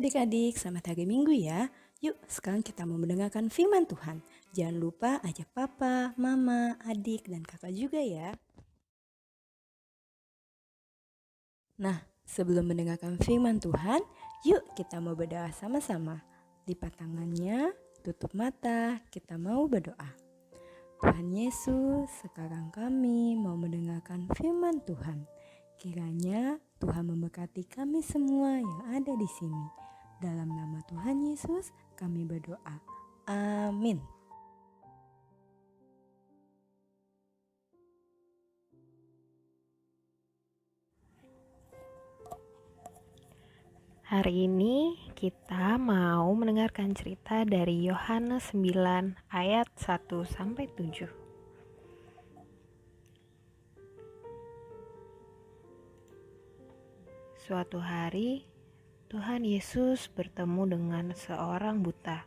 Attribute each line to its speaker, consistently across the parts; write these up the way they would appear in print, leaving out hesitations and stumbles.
Speaker 1: adik-adik, selamat hari Minggu ya. Yuk, sekarang kita mau mendengarkan firman Tuhan. Jangan lupa ajak papa, mama, adik, dan kakak juga ya. Nah, sebelum mendengarkan firman Tuhan, yuk kita mau berdoa sama-sama. Lipat tangannya, tutup mata, kita mau berdoa. Tuhan Yesus, sekarang kami mau mendengarkan firman Tuhan. Kiranya Tuhan memberkati kami semua yang ada di sini. Dalam nama Tuhan Yesus, kami berdoa. Amin.
Speaker 2: Hari ini kita mau mendengarkan cerita dari Yohanes 9 ayat 1-7. Suatu hari, Tuhan Yesus bertemu dengan seorang buta.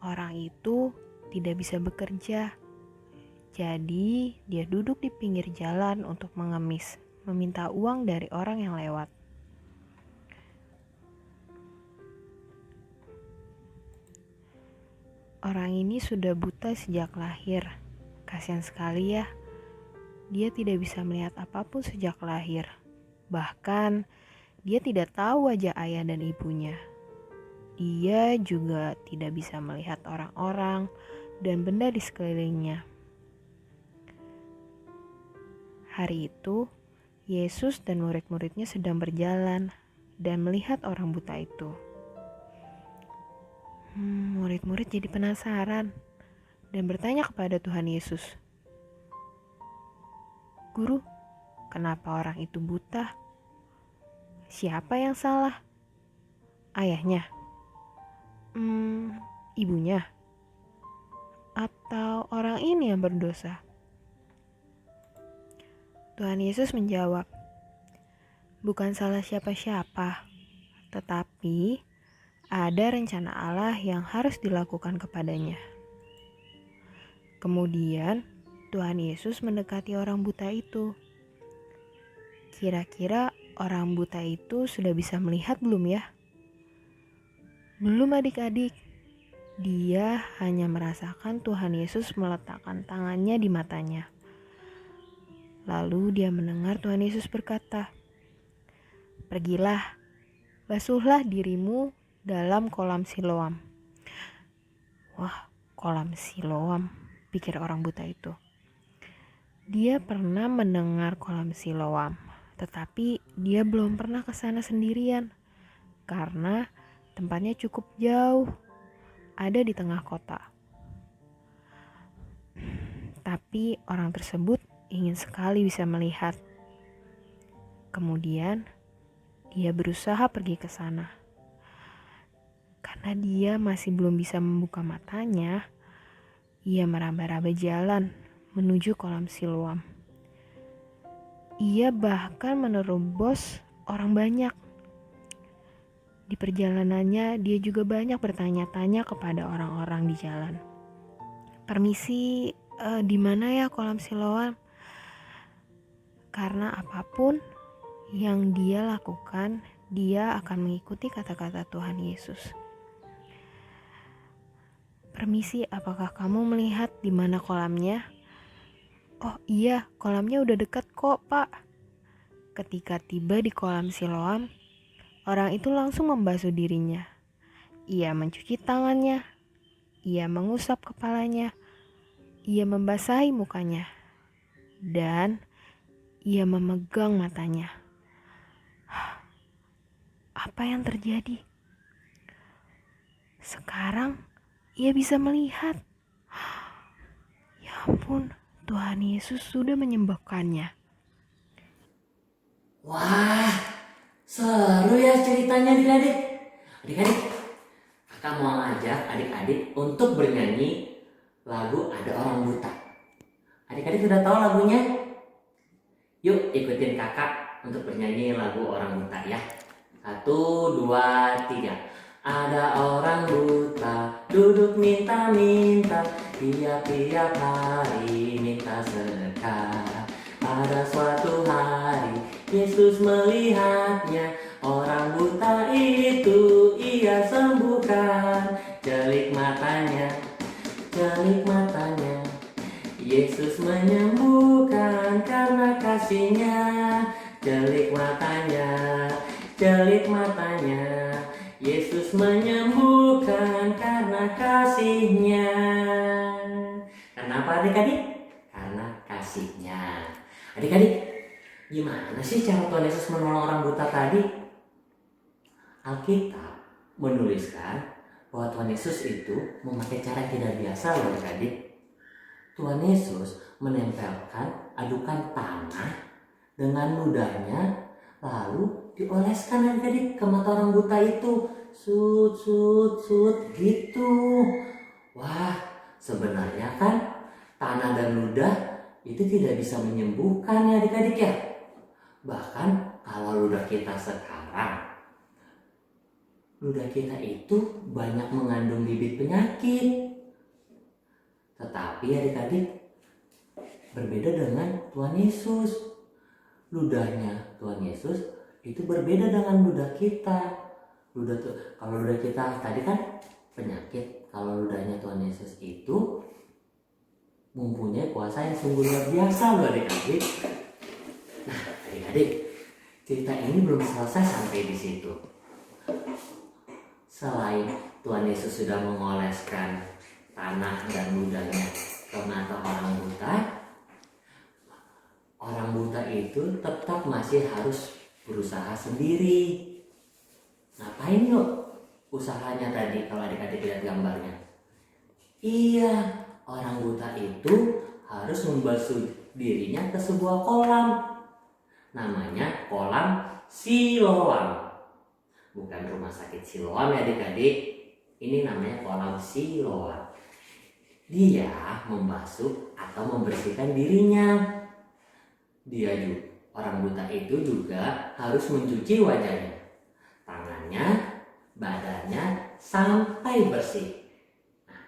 Speaker 2: Orang itu tidak bisa bekerja, jadi dia duduk di pinggir jalan untuk mengemis, meminta uang dari orang yang lewat. Orang ini sudah buta sejak lahir. Kasihan sekali ya. Dia tidak bisa melihat apapun sejak lahir. Bahkan, dia tidak tahu wajah ayah dan ibunya. Dia juga tidak bisa melihat orang-orang dan benda di sekelilingnya. Hari itu, Yesus dan murid-muridnya sedang berjalan dan melihat orang buta itu. Murid-murid jadi penasaran dan bertanya kepada Tuhan Yesus, "Guru, kenapa orang itu buta? Siapa yang salah? Ayahnya? Ibunya? Atau orang ini yang berdosa?" Tuhan Yesus menjawab, "Bukan salah siapa-siapa, tetapi ada rencana Allah yang harus dilakukan kepadanya." Kemudian Tuhan Yesus mendekati orang buta itu. Kira-kira orang buta itu sudah bisa melihat belum ya? Belum adik-adik. Dia hanya merasakan Tuhan Yesus meletakkan tangannya di matanya. Lalu dia mendengar Tuhan Yesus berkata, "Pergilah, basuhlah dirimu dalam kolam Siloam." Wah, kolam Siloam, pikir orang buta itu. Dia pernah mendengar kolam Siloam, tetapi dia belum pernah ke sana sendirian karena tempatnya cukup jauh, ada di tengah kota. Tapi orang tersebut ingin sekali bisa melihat. Kemudian dia berusaha pergi ke sana. Karena dia masih belum bisa membuka matanya, ia meraba-raba jalan menuju kolam Siloam. Ia bahkan menerobos orang banyak. Di perjalanannya dia juga banyak bertanya-tanya kepada orang-orang di jalan. "Permisi, di mana ya kolam Siloam?" Karena apapun yang dia lakukan, dia akan mengikuti kata-kata Tuhan Yesus. "Permisi, apakah kamu melihat di mana kolamnya?" "Oh iya, kolamnya udah dekat kok, Pak." Ketika tiba di kolam Siloam, orang itu langsung membasuh dirinya. Ia mencuci tangannya, ia mengusap kepalanya, ia membasahi mukanya, dan ia memegang matanya. Apa yang terjadi? Sekarang ia bisa melihat. Ya ampun, Tuhan Yesus sudah menyembuhkannya.
Speaker 3: Wah, seru ya ceritanya adik-adik. Adik-adik, kakak mau ngajak adik-adik untuk bernyanyi lagu Ada Orang Buta. Adik-adik sudah tahu lagunya? Yuk ikutin kakak untuk bernyanyi lagu Orang Buta ya. 1, 2, 3. Ada orang buta duduk minta-minta, tiap-tiap hari minta sedekah. Pada suatu hari Yesus melihatnya, Orang buta itu ia sembuhkan. Celik matanya, celik matanya. Yesus menyembuhkan karena kasih-Nya. Celik matanya, celik matanya. Yesus menyembuhkan karena kasih-Nya. Kenapa adik-adik? Karena kasih-Nya. Adik-adik, gimana sih cara Tuhan Yesus menolong orang buta tadi? Alkitab menuliskan bahwa Tuhan Yesus itu memakai cara yang tidak biasa loh adik-adik. Tuhan Yesus menempelkan adukan tanah dengan ludahnya, lalu dioleskan adik-adik ke mata orang buta itu. Sut, sut, sut gitu. Wah, sebenarnya kan tanah dan ludah itu tidak bisa menyembuhkan ya adik-adik ya. Bahkan kalau ludah kita sekarang, ludah kita itu banyak mengandung bibit penyakit. Tetapi adik-adik, berbeda dengan Tuhan Yesus. Ludahnya Tuhan Yesus itu berbeda dengan ludah kita. Kalau ludah kita tadi kan penyakit, kalau ludahnya Tuhan Yesus itu mempunyai kuasa yang sungguh luar biasa loh adik-adik. Nah, adik-adik, cerita ini belum selesai sampai di situ. Selain Tuhan Yesus sudah mengoleskan tanah dan ludahnya ke mata orang buta itu tetap masih harus berusaha sendiri. Ngapain yuk usahanya tadi kalau adik-adik lihat gambarnya? Iya, orang buta itu harus membasuh dirinya ke sebuah kolam. Namanya kolam Siloam. Bukan rumah sakit Siloam ya adik-adik. Ini namanya kolam Siloam. Dia membasuh atau membersihkan dirinya. Dia juga, orang buta itu juga harus mencuci wajahnya, tangannya, badannya sampai bersih. Nah,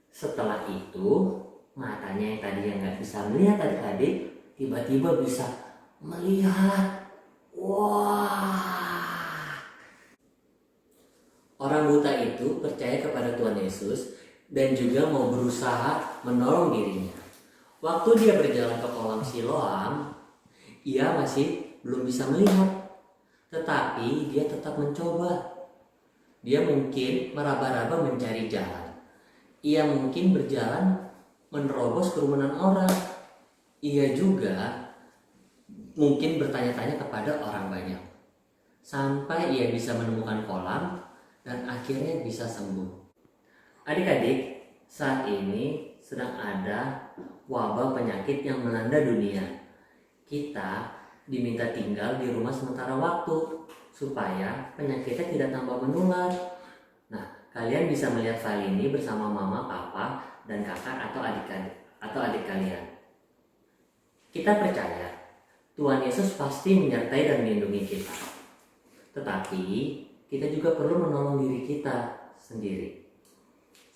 Speaker 3: setelah itu matanya yang tadi yang nggak bisa melihat adik-adik tiba-tiba bisa melihat. Wah! Orang buta itu percaya kepada Tuhan Yesus dan juga mau berusaha menolong dirinya. Waktu dia berjalan ke kolam Siloam, ia masih belum bisa melihat. Tetapi dia tetap mencoba. Dia mungkin meraba-raba mencari jalan. Ia mungkin berjalan menerobos kerumunan orang. Ia juga mungkin bertanya-tanya kepada orang banyak. Sampai ia bisa menemukan kolam dan akhirnya bisa sembuh. Adik-adik, saat ini sedang ada wabah penyakit yang melanda dunia. Kita diminta tinggal di rumah sementara waktu supaya penyakitnya tidak tambah menular. Nah, kalian bisa melihat file ini bersama mama, papa, dan kakak atau adik kalian. Kita percaya Tuhan Yesus pasti menyertai dan melindungi kita. Tetapi kita juga perlu menolong diri kita sendiri.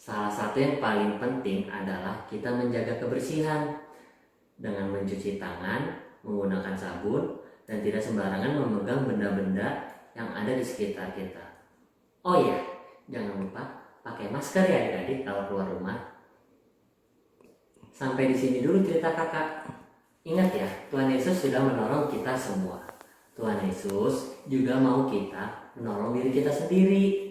Speaker 3: Salah satu yang paling penting adalah kita menjaga kebersihan dengan mencuci tangan, menggunakan sabun, dan tidak sembarangan memegang benda-benda yang ada di sekitar kita. Oh iya, jangan lupa pakai masker ya adik-adik kalau keluar rumah. Sampai di sini dulu cerita kakak. Ingat ya, Tuhan Yesus sudah menolong kita semua. Tuhan Yesus juga mau kita menolong diri kita sendiri.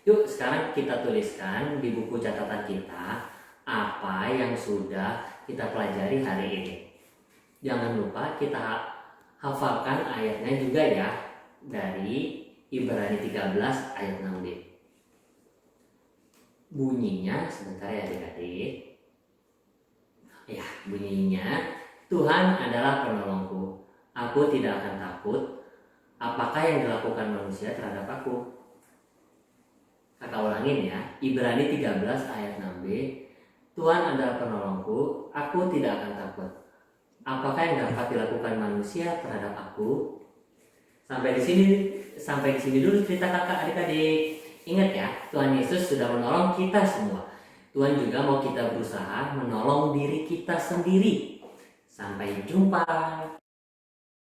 Speaker 3: Yuk sekarang kita tuliskan di buku catatan kita apa yang sudah kita pelajari hari ini. Jangan lupa kita hafalkan ayatnya juga ya, dari Ibrani 13 ayat 6b. Bunyinya sebentar ya adik-adik. Ya, bunyinya, Tuhan adalah penolongku, aku tidak akan takut. Apakah yang dilakukan manusia terhadap aku? Kakak ulangin ya, Ibrani 13 ayat 6b. Tuhan adalah penolongku, aku tidak akan takut. Apakah yang dapat dilakukan manusia terhadap aku? Sampai di sini dulu cerita kakak adik-adik. Ingat ya, Tuhan Yesus sudah menolong kita semua. Tuhan juga mau kita berusaha menolong diri kita sendiri. Sampai jumpa.